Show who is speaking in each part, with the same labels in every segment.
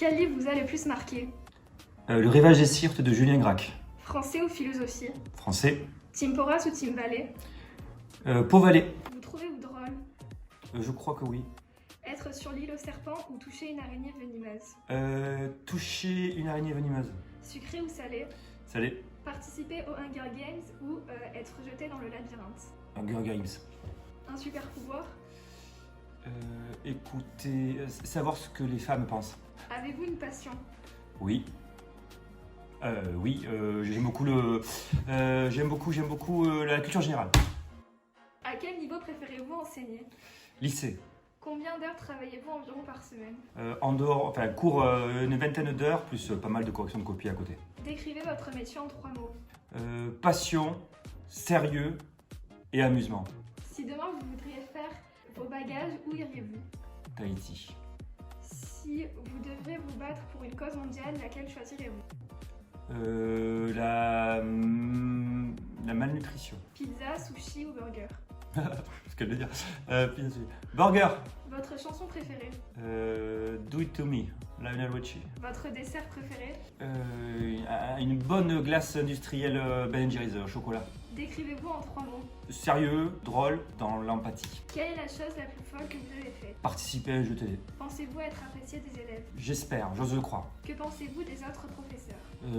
Speaker 1: Quel livre vous a le plus marqué?
Speaker 2: Le Rivage des Sirtes de Julien Gracq.
Speaker 1: Français ou philosophie?
Speaker 2: Français.
Speaker 1: Team Porras ou Team Vallée?
Speaker 2: Pau-Vallée.
Speaker 1: Vous trouvez-vous drôle?
Speaker 2: Je crois que oui.
Speaker 1: Être sur l'île aux serpents ou toucher une araignée venimeuse?
Speaker 2: Toucher une araignée venimeuse.
Speaker 1: Sucré ou salé?
Speaker 2: Salé.
Speaker 1: Participer aux Hunger Games ou être jeté dans le labyrinthe?
Speaker 2: Hunger Games.
Speaker 1: Un super pouvoir?
Speaker 2: Écoutez, savoir ce que les femmes pensent.
Speaker 1: Avez-vous une passion?
Speaker 2: Oui. Oui, j'aime beaucoup la culture générale.
Speaker 1: À quel niveau préférez-vous enseigner?
Speaker 2: Lycée.
Speaker 1: Combien d'heures travaillez-vous environ par semaine?
Speaker 2: En dehors, enfin, cours une vingtaine d'heures, plus pas mal de corrections de copies à côté.
Speaker 1: Décrivez votre métier en 3 mots.
Speaker 2: Passion, sérieux et amusement.
Speaker 1: Si demain vous voudriez faire vos bagages, où iriez-vous?
Speaker 2: Tahiti.
Speaker 1: Si vous deviez vous battre pour une cause mondiale, laquelle choisirez-vous?
Speaker 2: La malnutrition.
Speaker 1: Pizza, sushi ou burger?
Speaker 2: Ce qu'elle veut dire. Burger.
Speaker 1: Votre chanson préférée?
Speaker 2: Do It To Me, Lionel Richie.
Speaker 1: Votre dessert préféré?
Speaker 2: Une bonne glace industrielle Ben Jerry's au chocolat.
Speaker 1: Décrivez-vous en 3 mots.
Speaker 2: Sérieux, drôle, dans l'empathie.
Speaker 1: Quelle est la chose la plus folle que vous avez faite?
Speaker 2: Participer à un jeu télé.
Speaker 1: Pensez-vous être apprécié des élèves?
Speaker 2: J'espère, j'ose le croire.
Speaker 1: Que pensez-vous des autres professeurs?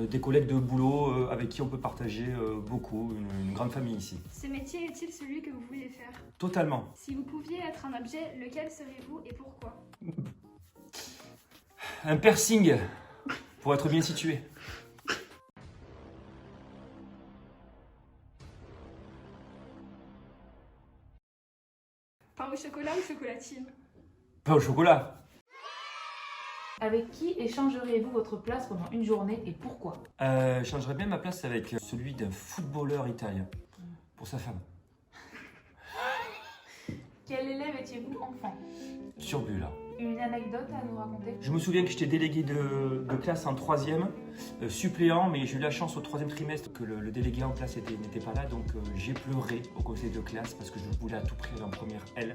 Speaker 2: Des collègues de boulot avec qui on peut partager beaucoup, une grande famille ici.
Speaker 1: Ce métier est-il celui que vous voulez faire?
Speaker 2: Totalement.
Speaker 1: Si vous pouviez être un objet, lequel seriez-vous et pourquoi?
Speaker 2: Un piercing, pour être bien situé.
Speaker 1: Pain au chocolat ou chocolatine?
Speaker 2: Pas au chocolat.
Speaker 3: Avec qui échangeriez-vous votre place pendant une journée et pourquoi?
Speaker 2: Je changerais bien ma place avec celui d'un footballeur italien, pour sa femme.
Speaker 3: Quel élève étiez-vous enfant?
Speaker 2: Surbu là.
Speaker 3: Une anecdote à nous raconter?
Speaker 2: Je me souviens que j'étais délégué de classe en 3e, suppléant, mais j'ai eu la chance au 3e trimestre que le délégué en classe n'était pas là, donc j'ai pleuré au conseil de classe parce que je voulais à tout prix aller en première L,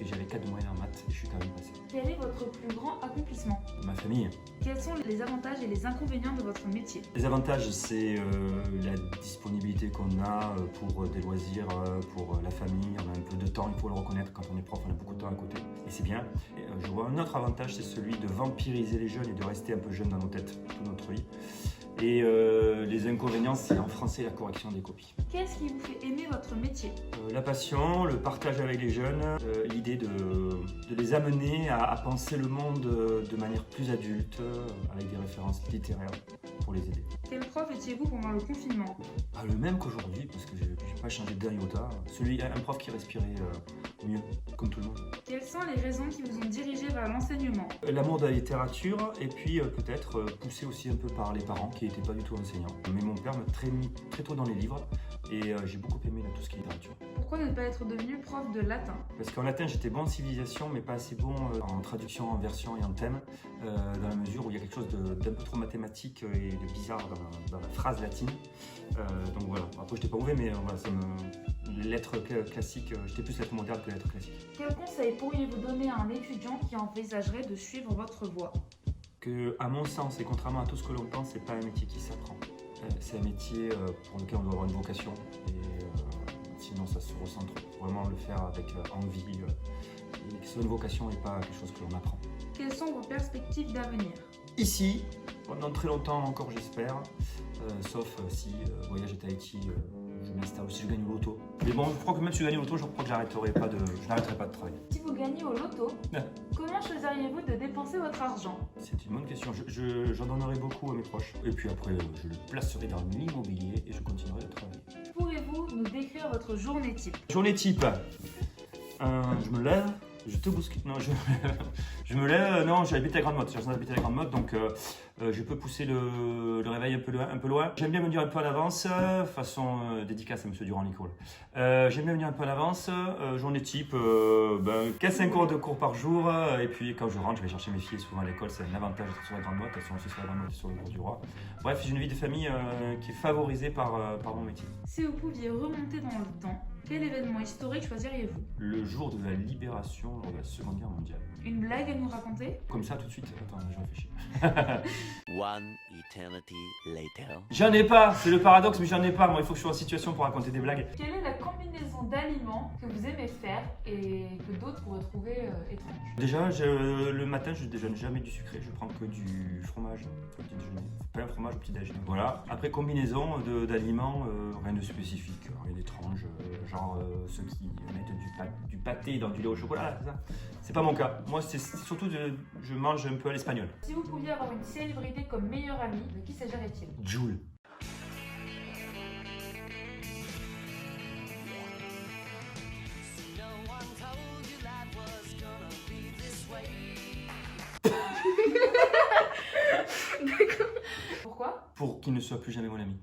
Speaker 2: et j'avais 4 de moyenne en maths, et je suis quand même passé.
Speaker 3: Quel est votre plus grand accomplissement?
Speaker 2: Ma famille.
Speaker 3: Quels sont les avantages et les inconvénients de votre métier?
Speaker 2: Les avantages, c'est la disponibilité qu'on a pour des loisirs, pour la famille, on a un peu de temps, il faut le reconnaître, quand on est prof, on a beaucoup de temps à côté, et c'est bien. Et, je vois un autre avantage, c'est celui de vampiriser les jeunes et de rester un peu jeune dans nos têtes toute notre vie. Et les inconvénients, c'est en français la correction des copies.
Speaker 3: Qu'est-ce qui vous fait aimer votre métier?
Speaker 2: La passion, le partage avec les jeunes, l'idée de les amener à penser le monde de manière plus adulte, avec des références littéraires pour les aider.
Speaker 3: Quel prof étiez-vous pendant le confinement?
Speaker 2: Pas le même qu'aujourd'hui, parce que j'ai pas changé d'un iota. Un prof qui respirait mieux, comme tout le monde.
Speaker 3: Quelles sont les raisons qui vous ont dirigé vers l'enseignement?
Speaker 2: L'amour de la littérature, et puis peut-être poussé aussi un peu par les parents qui n'étaient pas du tout enseignants. Mais mon père m'a mis très tôt dans les livres, et j'ai beaucoup aimé tout ce qui est littérature.
Speaker 3: Pourquoi ne pas être devenu prof de latin?
Speaker 2: Parce qu'en latin, j'étais bon en civilisation, mais pas assez bon en traduction, en version et en thème, dans la mesure où il y a quelque chose d'un peu trop mathématique et de bizarre dans la phrase latine. Donc voilà, après j'étais pas mauvais, mais voilà, les lettres classiques, j'étais plus lettres modernes que lettres classiques.
Speaker 3: Quel conseil pourriez-vous donner à un étudiant qui envisagerait de suivre votre voie?
Speaker 2: Que, à mon sens, et contrairement à tout ce que l'on pense, c'est pas un métier qui s'apprend. C'est un métier pour lequel on doit avoir une vocation, et sinon ça se ressent trop. Vraiment le faire avec envie, et que ce soit une vocation et pas quelque chose que l'on apprend.
Speaker 3: Quelles sont vos perspectives d'avenir?
Speaker 2: Ici, pendant très longtemps encore j'espère, sauf si voyage à Tahiti, je m'installe, si je gagne au loto. Mais bon, je crois que même si je gagne au loto, je crois que je n'arrêterai pas de travailler.
Speaker 3: Si vous gagnez au loto, comment choisiriez-vous de dépenser votre argent?
Speaker 2: C'est une bonne question. J'en donnerai beaucoup à mes proches. Et puis après, je le placerai dans l'immobilier et je continuerai de travailler.
Speaker 3: Pourriez-vous nous décrire votre journée type?
Speaker 2: Journée type. Je me lève, je te bouscule. Non, je me lève. Non, j'habite à Grande Motte. J'ai besoin d'habiter à Grande Motte, donc je peux pousser le réveil un peu loin. J'aime bien me dire un peu en avance, façon dédicace à Monsieur Durand-Nicole. J'aime bien me dire un peu en avance. Journée type, 4-5 heures de cours par jour. Et puis quand je rentre, je vais chercher mes filles souvent à l'école. C'est un avantage d'être sur la Grande Motte. Elles sont aussi sur la Grande Motte et sur le cours du Roi. Bref, j'ai une vie de famille qui est favorisée par mon métier.
Speaker 3: Si vous pouviez remonter dans le temps, Quel événement historique choisiriez-vous?
Speaker 2: Le jour de la libération lors de la Seconde Guerre mondiale.
Speaker 3: Une blague à nous raconter?
Speaker 2: Comme ça, tout de suite. Attends, je réfléchis.
Speaker 4: One eternity later.
Speaker 2: J'en ai pas, c'est le paradoxe, mais j'en ai pas. Moi, il faut que je sois en situation pour raconter des blagues.
Speaker 3: Quelle est la combinaison d'aliments que vous aimez faire et que d'autres pourraient trouver étrange?
Speaker 2: Déjà, le matin, je déjeune jamais du sucré. Je prends que du fromage au petit déjeuner. Pas un fromage au petit déjeuner. Voilà. Après, combinaison d'aliments, rien de spécifique, rien d'étrange. Genre ceux qui mettent du pâté dans du lait au chocolat, là, c'est ça. C'est pas mon cas. Moi, c'est surtout je mange un peu à l'espagnol.
Speaker 3: Si vous pouviez avoir une célébrité comme meilleur ami, de qui s'agirait-il?
Speaker 2: Jules.
Speaker 3: Pourquoi?
Speaker 2: Pour qu'il ne soit plus jamais mon ami.